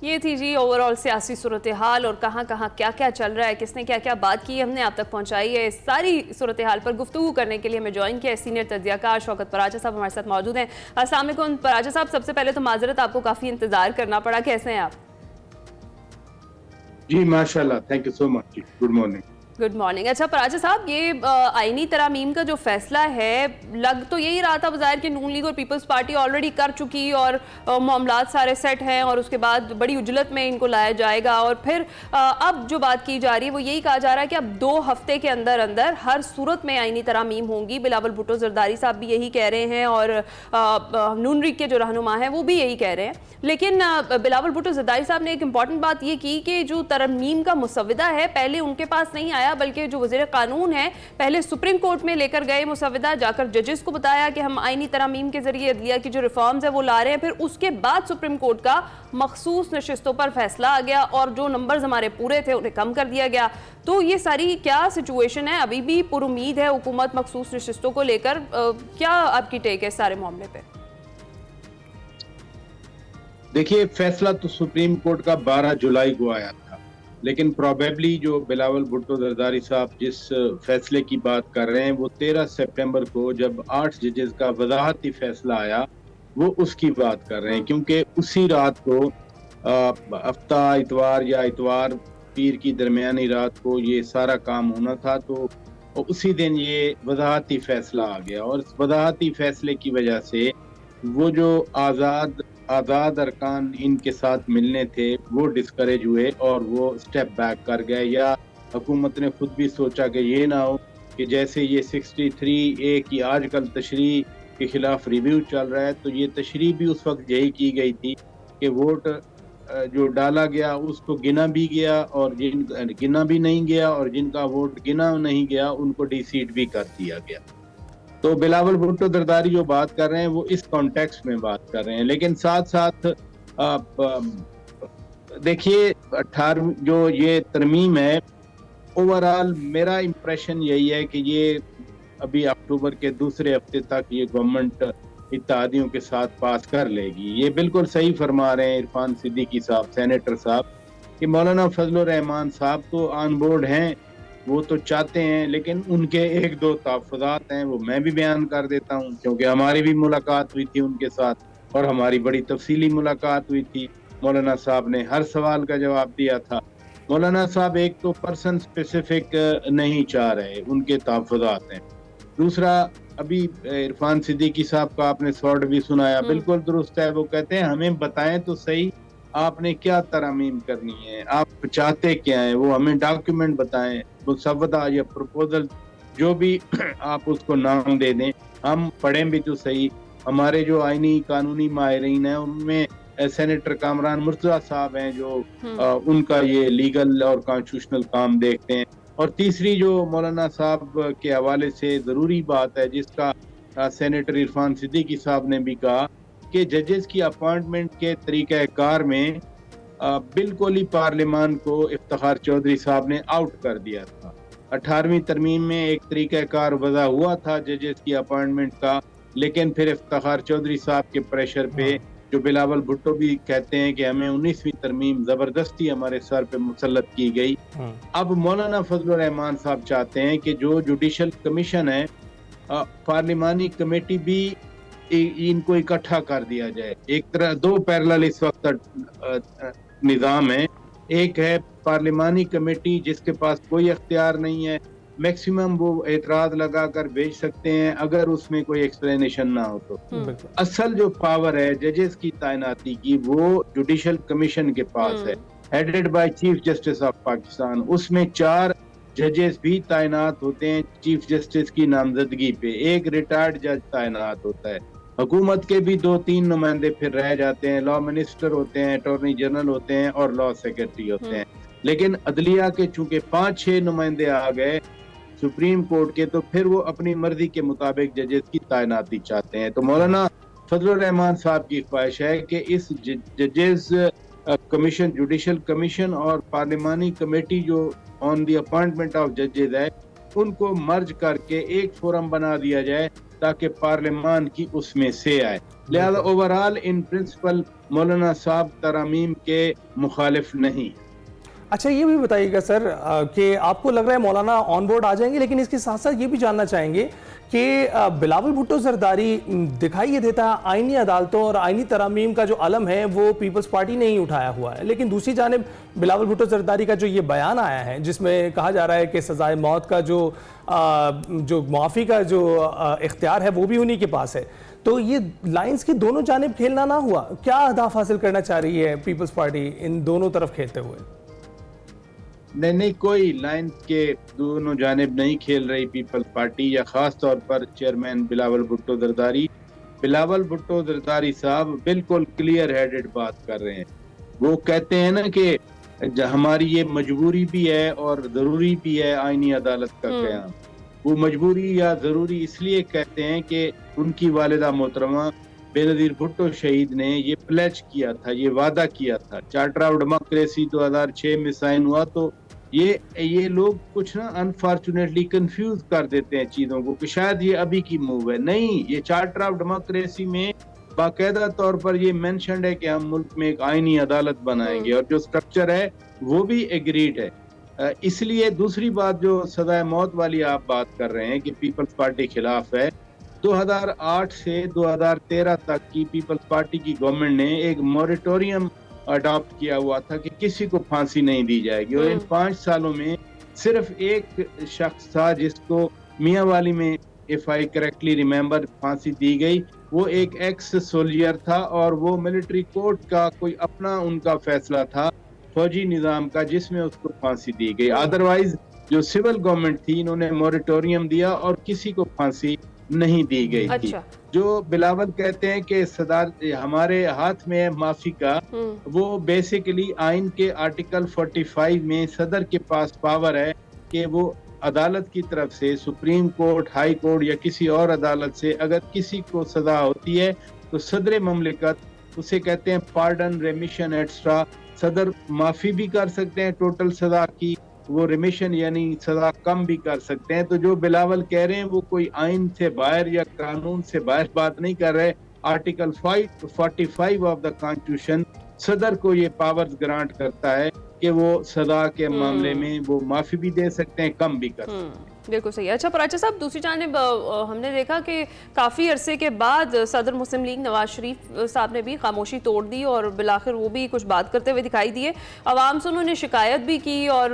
یہ تھی G over all سیاسی صورتحال اور کہاں کہاں کیا کیا چل رہا ہے، کس نے کیا کیا بات کی، ہم نے آپ تک پہنچائی ہے۔ اس ساری صورتحال پر گفتگو کرنے کے لیے ہمیں جوائن کیا ہے سینئر تجزیہ کار شوکت پراجا صاحب ہمارے ساتھ موجود ہیں۔ السلام علیکم پراجا صاحب، سب سے پہلے تو معذرت، آپ کو کافی انتظار کرنا پڑا، کیسے ہیں آپ؟ جی ماشاءاللہ، thank you so much, good morning. Good morning. اچھا پراجا صاحب، یہ آئینی ترامیم کا جو فیصلہ ہے، لگ تو یہی رہا تھا بظاہر کہ نون لیگ اور پیپلز پارٹی آلریڈی کر چکی اور معاملات سارے سیٹ ہیں اور اس کے بعد بڑی اجلت میں ان کو لایا جائے گا، اور پھر اب جو بات کی جا رہی ہے وہ یہی کہا جا رہا ہے کہ اب 2 ہفتے کے اندر اندر ہر صورت میں آئینی ترامیم ہوں گی۔ بلاول بھٹو زرداری صاحب بھی یہی کہہ رہے ہیں اور نون لیگ کے جو رہنما ہیں وہ بھی یہی کہہ رہے ہیں، لیکن بلاول بھٹو زرداری صاحب نے ایک امپورٹنٹ بات یہ کی کہ جو ترمیم کا مسودہ ہے پہلے ان کے پاس نہیں آیا، بلکہ جو وزیر قانون ہے پہلے سپریم کورٹ میں لے کر گئے مسودہ، جا کر ججز کو بتایا کہ ہم آئینی ترامیم کے ذریعے عدلیہ کی جو ریفارمز ہیں وہ لا رہے ہیں، پھر اس کے بعد سپریم کورٹ کا مخصوص نشستوں پر فیصلہ آ گیا اور جو نمبرز ہمارے پورے تھے انہیں کم کر دیا گیا۔ تو یہ ساری کیا سچویشن ہے؟ ابھی بھی پر امید ہے حکومت مخصوص نشستوں کو لے کر، کیا آپ کی ٹیک ہے سارے معاملے پہ؟ دیکھیے، فیصلہ تو سپریم کورٹ کا 12 جولائی کو آیا تھا، لیکن پروبیبلی جو بلاول بھٹو زرداری صاحب جس فیصلے کی بات کر رہے ہیں وہ 13 سپٹمبر کو جب 8 ججز کا وضاحتی فیصلہ آیا وہ اس کی بات کر رہے ہیں، کیونکہ اسی رات کو ہفتہ اتوار یا اتوار پیر کی درمیانی رات کو یہ سارا کام ہونا تھا، تو اسی دن یہ وضاحتی فیصلہ آ گیا، اور اس وضاحتی فیصلے کی وجہ سے وہ جو آزاد ارکان ان کے ساتھ ملنے تھے وہ ڈسکریج ہوئے اور وہ سٹیپ بیک کر گئے، یا حکومت نے خود بھی سوچا کہ یہ نہ ہو کہ جیسے یہ 63A کی آج کل تشریح کے خلاف ریویو چل رہا ہے، تو یہ تشریح بھی اس وقت یہی کی گئی تھی کہ ووٹ جو ڈالا گیا اس کو گنا بھی گیا اور گنا بھی نہیں گیا، اور جن کا ووٹ گنا نہیں گیا ان کو ڈی سیٹ بھی کر دیا گیا۔ تو بلاول بھٹو زرداری جو بات کر رہے ہیں وہ اس کانٹیکسٹ میں بات کر رہے ہیں، لیکن ساتھ ساتھ دیکھیے 18 جو یہ ترمیم ہے، اوورال میرا امپریشن یہی ہے کہ یہ ابھی اکتوبر کے دوسرے ہفتے تک یہ گورنمنٹ اتحادیوں کے ساتھ پاس کر لے گی۔ یہ بالکل صحیح فرما رہے ہیں عرفان صدیقی صاحب، سینیٹر صاحب، کہ مولانا فضل الرحمان صاحب تو آن بورڈ ہیں، وہ تو چاہتے ہیں، لیکن ان کے 1-2 تحفظات ہیں، وہ میں بھی بیان کر دیتا ہوں، کیونکہ ہماری بھی ملاقات ہوئی تھی ان کے ساتھ اور ہماری بڑی تفصیلی ملاقات ہوئی تھی۔ مولانا صاحب نے ہر سوال کا جواب دیا تھا۔ مولانا صاحب ایک تو پرسن سپیسیفک نہیں چاہ رہے، ان کے تحفظات ہیں۔ دوسرا، ابھی عرفان صدیقی صاحب کا آپ نے سوال بھی سنایا، بالکل درست ہے، وہ کہتے ہیں ہمیں بتائیں تو صحیح آپ نے کیا ترامیم کرنی ہے، آپ چاہتے کیا ہیں، وہ ہمیں ڈاکیومنٹ بتائیں، مسودہ یا پروپوزل جو بھی آپ اس کو نام دے دیں، ہم پڑھیں بھی تو صحیح۔ ہمارے جو آئینی قانونی ماہرین ہیں ان میں سینیٹر کامران مرتضیٰ صاحب ہیں جو ان کا یہ لیگل اور کانسٹیٹیوشنل کام دیکھتے ہیں۔ اور تیسری جو مولانا صاحب کے حوالے سے ضروری بات ہے جس کا سینیٹر عرفان صدیقی صاحب نے بھی کہا کہ ججز کی اپوائنٹمنٹ کے طریقہ کار میں بالکل ہی پارلیمان کو افتخار چودھری صاحب نے آؤٹ کر دیا تھا۔ 18ویں ترمیم میں ایک طریقہ کار وضع ہوا تھا ججز کی اپوائنٹمنٹ کا، لیکن پھر افتخار چودھری صاحب کے پریشر پہ، جو بلاول بھٹو بھی کہتے ہیں کہ ہمیں 19ویں ترمیم زبردستی ہمارے سر پہ مسلط کی گئی۔ اب مولانا فضل الرحمان صاحب چاہتے ہیں کہ جو جوڈیشل کمیشن ہے، پارلیمانی کمیٹی بھی ان کو اکٹھا کر دیا جائے۔ ایک طرح 2 پیرلل اس وقت نظام ہے، ایک ہے پارلیمانی کمیٹی جس کے پاس کوئی اختیار نہیں ہے، میکسیمم وہ اعتراض لگا کر بھیج سکتے ہیں اگر اس میں کوئی ایکسپلینیشن نہ ہو تو۔ اصل جو پاور ہے ججز کی تعیناتی کی وہ جوڈیشل کمیشن کے پاس ہے، headed by chief justice of Pakistan. اس میں 4 ججز بھی تعینات ہوتے ہیں چیف جسٹس کی نامزدگی پہ، ایک ریٹائرڈ جج تعینات ہوتا ہے۔ حکومت کے بھی 2-3 نمائندے پھر رہ جاتے ہیں، لا منسٹر ہوتے ہیں، اٹارنی جنرل ہوتے ہیں اور لا سیکرٹری ہوتے ہیں۔ لیکن عدلیہ کے چونکہ 5-6 نمائندے آ گئے سپریم کورٹ کے، تو پھر وہ اپنی مرضی کے مطابق ججز کی تعیناتی چاہتے ہیں۔ تو مولانا فضل الرحمان صاحب کی خواہش ہے کہ اس ججز کمیشن، جوڈیشل کمیشن اور پارلیمانی کمیٹی جو آن دی اپوائنٹمنٹ آف ججز ہے، ان کو مرج کر کے ایک فورم بنا دیا جائے تاکہ پارلیمان کی اس میں سے آئے۔ لہذا اوورال ان پرنسپل مولانا صاحب ترامیم کے مخالف نہیں. اچھا یہ بھی بتائیے گا سر کہ آپ کو لگ رہا ہے مولانا آن بورڈ آ جائیں گے، لیکن اس کے ساتھ ساتھ یہ بھی جاننا چاہیں گے کہ بلاول بھٹو زرداری دکھائی یہ دیتا ہے آئینی عدالتوں اور آئینی ترامیم کا جو علم ہے وہ پیپلز پارٹی نے ہی اٹھایا ہوا ہے، لیکن دوسری جانب بلاول بھٹو زرداری کا جو یہ بیان آیا ہے جس میں کہا جا رہا ہے کہ سزائے موت کا جو معافی کا جو اختیار ہے وہ بھی انہی کے پاس ہے، تو یہ لائنز کی دونوں جانب کھیلنا نہ ہوا؟ کیا اہداف حاصل کرنا چاہ رہی ہے پیپلز پارٹی ان دونوں طرف کھیلتے ہوئے؟ نہیں کوئی لائن کے دونوں جانب نہیں کھیل رہی پیپلز پارٹی، یا خاص طور پر چیئرمین بلاول بھٹو زرداری. بلاول بھٹو زرداری صاحب بالکل کلیئر ہیڈڈ بات کر رہے ہیں. وہ کہتے ہیں نا کہ ہماری یہ مجبوری بھی ہے اور ضروری بھی ہے آئینی عدالت کا قیام. وہ مجبوری یا ضروری اس لیے کہتے ہیں کہ ان کی والدہ محترمہ بے نظیر بھٹو شہید نے یہ پلیج کیا تھا، یہ وعدہ کیا تھا. چارٹر آف ڈیموکریسی 2006 میں سائن ہوا. تو یہ لوگ کچھ نا انفارچونیٹلی کنفیوز کر دیتے ہیں چیزوں کو کہ شاید یہ ابھی کی موو ہے. نہیں، یہ چارٹر آف ڈیموکریسی میں باقاعدہ طور پر یہ مینشنڈ ہے کہ ہم ملک میں ایک آئینی عدالت بنائیں گے، اور جو سٹرکچر ہے وہ بھی ایگریڈ ہے. اس لیے دوسری بات جو سزائے موت والی آپ بات کر رہے ہیں کہ پیپلز پارٹی خلاف ہے، 2008 سے 2013 تک کی پیپلز پارٹی کی گورنمنٹ نے ایک موریٹوریم اڈاپٹ کیا ہوا تھا کہ کسی کو پھانسی نہیں دی جائے گی، اور ان 5 سالوں میں صرف ایک شخص تھا جس کو میاں والی میں if I correctly remember پھانسی دی گئی. وہ ایک ایکس سولجر تھا اور وہ ملٹری کورٹ کا کوئی اپنا ان کا فیصلہ تھا فوجی نظام کا جس میں اس کو پھانسی دی گئی. ادروائز جو سول گورنمنٹ تھی انہوں نے موریٹوریم دیا اور کسی کو پھانسی نہیں دی گئی تھی. جو بلاول کہتے ہیں کہ صدارت ہمارے ہاتھ میں ہے معافی کا، وہ بیسیکلی آئین کے آرٹیکل 45 میں صدر کے پاس پاور ہے کہ وہ عدالت کی طرف سے سپریم کورٹ، ہائی کورٹ یا کسی اور عدالت سے اگر کسی کو سزا ہوتی ہے تو صدر مملکت اسے کہتے ہیں پارڈن، ریمیشن ایٹسٹرا. صدر معافی بھی کر سکتے ہیں ٹوٹل سزا کی، وہ ریمیشن یعنی سزا کم بھی کر سکتے ہیں. تو جو بلاول کہہ رہے ہیں وہ کوئی آئین سے باہر یا قانون سے باہر بات نہیں کر رہے. آرٹیکل 45 آف دا کانسٹیٹیوشن صدر کو یہ پاورز گرانٹ کرتا ہے کہ وہ سزا کے معاملے میں وہ معافی بھی دے سکتے ہیں، کم بھی کر سکتے ہیں. بالکل صحیح. اچھا پراچا صاحب، دوسری جانب ہم نے دیکھا کہ کافی عرصے کے بعد صدر مسلم لیگ نواز شریف صاحب نے بھی خاموشی توڑ دی اور بالآخر وہ بھی کچھ بات کرتے ہوئے دکھائی دیے. عوام سے انہوں نے شکایت بھی کی اور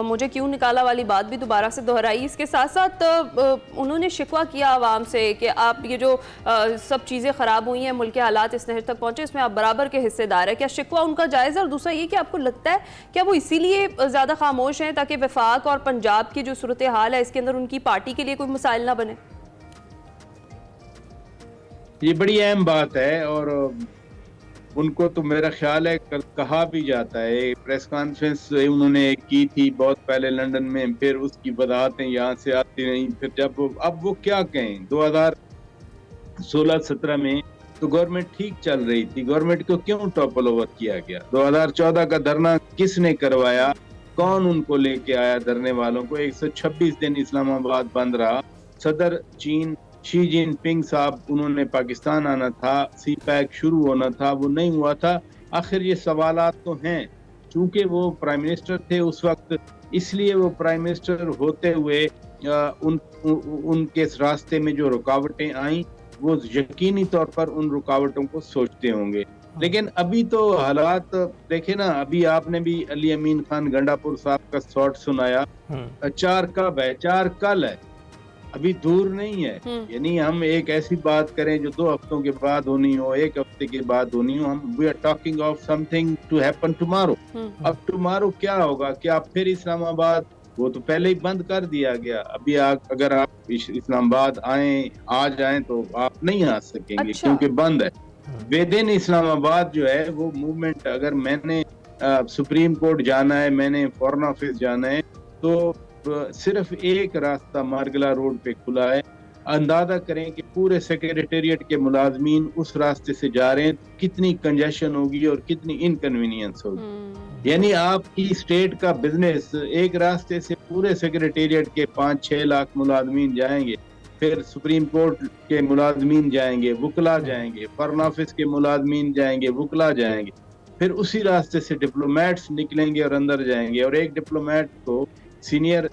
مجھے کیوں نکالا والی بات بھی دوبارہ سے دہرائی. اس کے ساتھ ساتھ انہوں نے شکوہ کیا عوام سے کہ آپ یہ جو سب چیزیں خراب ہوئی ہیں، ملک کے حالات اس نہج تک پہنچے، اس میں آپ برابر کے حصے دار ہیں. کیا شکوہ ان کا جائز ہے؟ اور دوسرا یہ کہ آپ کو لگتا ہے کیا وہ اسی لیے زیادہ خاموش ہیں تاکہ وفاق اور پنجاب کی جو صورتحال ہے اس کے اندر ان کی پارٹی کے لیے کوئی مسائل نہ بنے؟ یہ بڑی اہم بات ہے اور ان کو تو میرا خیال ہے کہا بھی جاتا ہے. پریس کانفرنس انہوں نے کی تھی بہت پہلے لندن میں، پھر اس کی وضاحتیں یہاں سے آتی نہیں. پھر جب اب وہ کیا کہیں، 2016-17 میں تو گورنمنٹ ٹھیک چل رہی تھی، گورنمنٹ کو کیوں ٹاپل اوور کیا گیا؟ 2014 کا دھرنا کس نے کروایا؟ کون ان کو لے کے آیا دھرنے والوں کو؟ 126 دن اسلام آباد بند رہا. صدر چین شی جن پنگ صاحب انہوں نے پاکستان آنا تھا، سی پیک شروع ہونا تھا، وہ نہیں ہوا تھا. آخر یہ سوالات تو ہیں، چونکہ وہ پرائم منسٹر تھے اس وقت، اس لیے وہ پرائم منسٹر ہوتے ہوئے ان کے راستے میں جو رکاوٹیں آئیں وہ یقینی طور پر ان رکاوٹوں کو سوچتے ہوں گے. لیکن ابھی تو حالات دیکھیں نا، ابھی آپ نے بھی علی امین خان گنڈا پور صاحب کا شارٹ سنایا. 4 کب ہے؟ 4 کل ہے، ابھی دور نہیں ہے. یعنی ہم ایک ایسی بات کریں جو 2 ہفتوں کے بعد ہونی ہو، 1 ہفتے کے بعد ہونی ہو، ہم we are talking of something to happen tomorrow. اب ٹمارو کیا ہوگا؟ کہ آپ پھر اسلام آباد، وہ تو پہلے ہی بند کر دیا گیا. ابھی اگر آپ اسلام آباد آ جائیں تو آپ نہیں آ سکیں گے کیونکہ بند ہے. ودن اسلام آباد جو ہے وہ موومنٹ، اگر میں نے سپریم کورٹ جانا ہے، میں نے فورن آفس جانا ہے، تو صرف ایک راستہ مارگلا روڈ پہ کھلا ہے. اندازہ کریں کہ پورے سیکریٹریٹ کے ملازمین اس راستے سے جا رہے ہیں، کتنی کنجیشن ہوگی اور کتنی انکنوینئنس ہوگی. یعنی آپ کی اسٹیٹ کا بزنس ایک راستے سے پورے سیکریٹریٹ کے 5-6 لاکھ ملازمین جائیں گے. پھر سپریم کورٹ کے ملازمین جائیں گے، وکلا جائیں گے، فارن آفس کے ملازمین جائیں گے، وکلا جائیں گے، پھر اسی راستے سے ڈپلومیٹس نکلیں گے اور اندر جائیں گے، اور ایک ڈپلومیٹ کو سینئر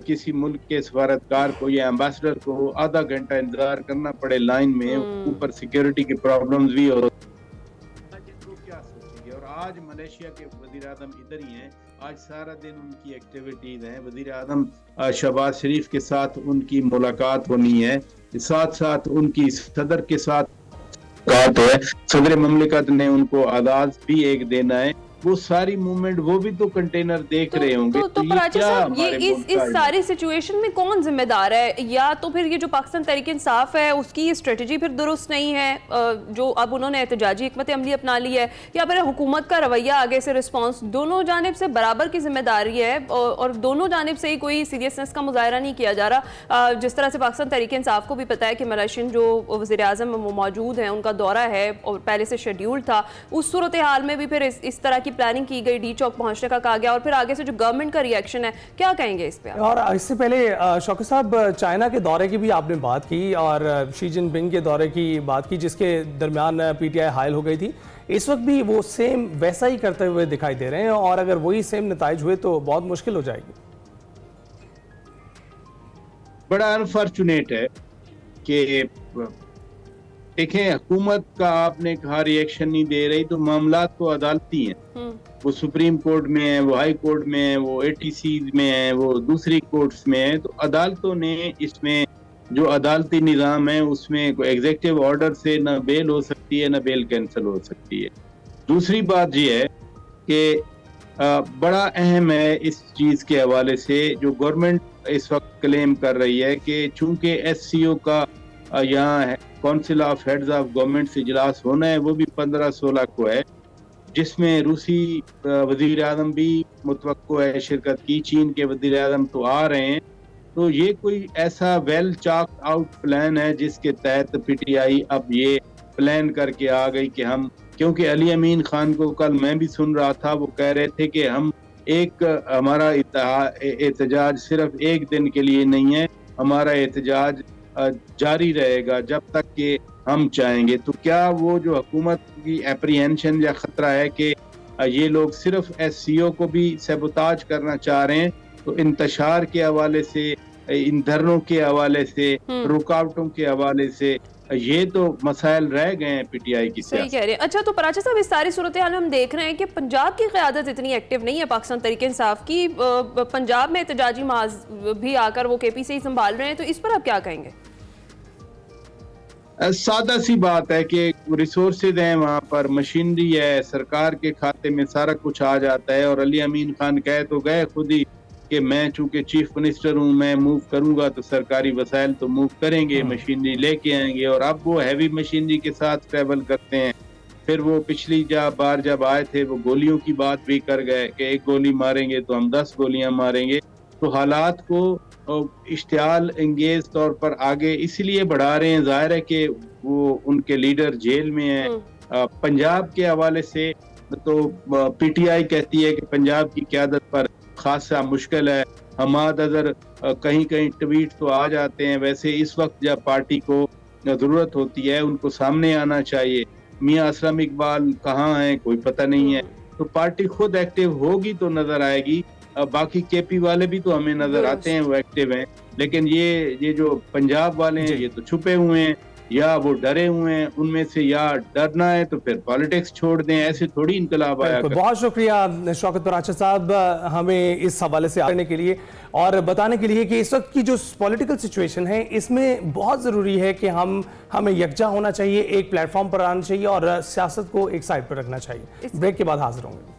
کسی ملک کے سفارتکار کو یا ایمبیسڈر کو آدھا گھنٹہ انتظار کرنا پڑے لائن میں، اوپر سیکیورٹی کے پرابلمز بھی ہو کیا سوچیں گے۔ اور آج ملیشیا کے وزیر اعظم ادھر ہی ہیں، آج سارا دن ان کی ایکٹیویٹیز ہیں، وزیر اعظم شہباز شریف کے ساتھ ان کی ملاقات ہونی ہے، ساتھ ساتھ ان کی صدر کے ساتھ ملاقات ہے، صدر مملکت نے ان کو اعزاز بھی ایک دینا ہے، وہ ساری موومنٹ وہ بھی تو کنٹینر دیکھ رہے ہوں گے۔ تو پراچا صاحب یہ اس ساری سچویشن میں کون ذمہ دار ہے؟ یا تو پھر یہ جو پاکستان تحریک انصاف ہے اس کی اسٹریٹجی پھر درست نہیں ہے جو اب انہوں نے احتجاجی حکمت عملی اپنا لی ہے، یا پھر حکومت کا رویہ آگے سے رسپانس؟ دونوں جانب سے برابر کی ذمہ داری ہے اور دونوں جانب سے ہی کوئی سیریسنس کا مظاہرہ نہیں کیا جا رہا۔ جس طرح سے پاکستان تحریک انصاف کو بھی پتا ہے کہ ملیشین جو وزیر اعظم وہ موجود ہیں، ان کا دورہ ہے اور پہلے سے شیڈیول تھا، اس صورتحال میں بھی پھر اس طرح کی پلاننگ کی گئی، ڈی چوک پہنچنے کا کہا گیا، اور پھر آگے سے جو گورنمنٹ کا ری ایکشن ہے، کیا کہیں گے اس پہ؟ اور اس سے پہلے شوکت صاحب چائنا کے دورے کی بھی آپ نے بات کی اور شی جن پنگ کے دورے کی بات کی، جس کے درمیان پی ٹی آئی حائل ہو گئی تھی، اس وقت بھی وہ سیم ویسا ہی کرتے ہوئے دکھائی دے رہے ہیں، اور اگر وہی سیم نتائج ہوئے تو بہت مشکل ہو جائے گی۔ بڑا انفارچونیٹ ہے کہ دیکھیں حکومت کا آپ نے کہا ری ایکشن نہیں دے رہی، تو معاملات تو عدالتی ہیں، وہ سپریم کورٹ میں ہیں، وہ ہائی کورٹ میں ہیں، وہ اے ٹی سیز میں ہیں، وہ دوسری کورٹس میں ہیں، تو عدالتوں نے اس میں جو عدالتی نظام ہے اس میں کوئی ایگزیکٹو آرڈر سے نہ بیل ہو سکتی ہے نہ بیل کینسل ہو سکتی ہے۔ دوسری بات یہ ہے کہ بڑا اہم ہے اس چیز کے حوالے سے جو گورنمنٹ اس وقت کلیم کر رہی ہے کہ چونکہ ایس سی او کا یہاں council of heads of government سے اجلاس ہونا ہے، وہ بھی 15-16 کو ہے، جس میں روسی وزیر اعظم بھی متوقع ہے شرکت کی، چین کے وزیر اعظم تو آ رہے ہیں، تو یہ کوئی ایسا ویل چاک آؤٹ پلان ہے جس کے تحت پی ٹی آئی اب یہ پلان کر کے آ گئی کہ ہم، کیونکہ علی امین خان کو کل میں بھی سن رہا تھا، وہ کہہ رہے تھے کہ ہم ہمارا احتجاج صرف ایک دن کے لیے نہیں ہے، ہمارا احتجاج جاری رہے گا جب تک کہ ہم چاہیں گے۔ تو کیا وہ جو حکومت کی اپریہنشن یا خطرہ ہے کہ یہ لوگ صرف ایس سی او کو بھی سیبوتاج کرنا چاہ رہے ہیں، تو انتشار کے حوالے سے، ان دھرنوں کے حوالے سے، رکاوٹوں کے حوالے سے یہ تو مسائل رہ گئے ہیں پی ٹی آئی کی سیاست۔ صحیح کہہ رہے ہیں۔ اچھا، تو پراچا صاحب اس ساری صورتحال میں ہم دیکھ رہے ہیں کہ پنجاب کی قیادت اتنی ایکٹیو نہیں ہے پاکستان تحریک انصاف کی، پنجاب میں احتجاجی محاذ بھی آ کر وہ کے پی سے ہی سنبھال رہے ہیں، تو اس پر آپ کیا کہیں گے؟ سادہ سی بات ہے کہ ریسورسز ہیں وہاں پر، مشینری ہے، سرکار کے کھاتے میں سارا کچھ آ جاتا ہے، اور علی امین خان کہہ تو گئے خود ہی کہ میں چونکہ چیف منسٹر ہوں، میں موو کروں گا تو سرکاری وسائل تو موو کریں گے، مشینری لے کے آئیں گے، اور اب وہ ہیوی مشینری کے ساتھ ٹریول کرتے ہیں۔ پھر وہ پچھلی بار جب آئے تھے وہ گولیوں کی بات بھی کر گئے کہ ایک گولی ماریں گے تو ہم 10 گولیاں ماریں گے، تو حالات کو اشتعال انگیز طور پر آگے اس لیے بڑھا رہے ہیں، ظاہر ہے کہ وہ ان کے لیڈر جیل میں ہیں۔ پنجاب کے حوالے سے تو پی ٹی آئی کہتی ہے کہ پنجاب کی قیادت پر خاصا مشکل ہے، حماد اظہر کہیں کہیں ٹویٹ تو آ جاتے ہیں، ویسے اس وقت جب پارٹی کو ضرورت ہوتی ہے ان کو سامنے آنا چاہیے۔ میاں اسلم اقبال کہاں ہیں کوئی پتہ نہیں ہے، تو پارٹی خود ایکٹیو ہوگی تو نظر آئے گی۔ باقی کے پی والے بھی تو ہمیں نظر آتے ہیں وہ ایکٹیو ہیں، لیکن یہ جو پنجاب والے ہیں یہ تو چھپے ہوئے ہیں، یا وہ ڈرے ہوئے ہیں، ان میں سے یا ڈرنا ہے تو پھر پالیٹکس چھوڑ دیں، ایسے تھوڑی انقلاب آیا کرتا ہے۔ بہت شکریہ شوکت پراچا صاحب ہمیں اس حوالے سے آنے کے لیے اور بتانے کے لیے کہ اس وقت کی جو پولیٹیکل سچویشن ہے اس میں بہت ضروری ہے کہ ہمیں یکجا ہونا چاہیے، ایک پلیٹ فارم پر آنا چاہیے اور سیاست کو ایک سائڈ پر رکھنا چاہیے۔ بریک کے بعد حاضر ہوں گے۔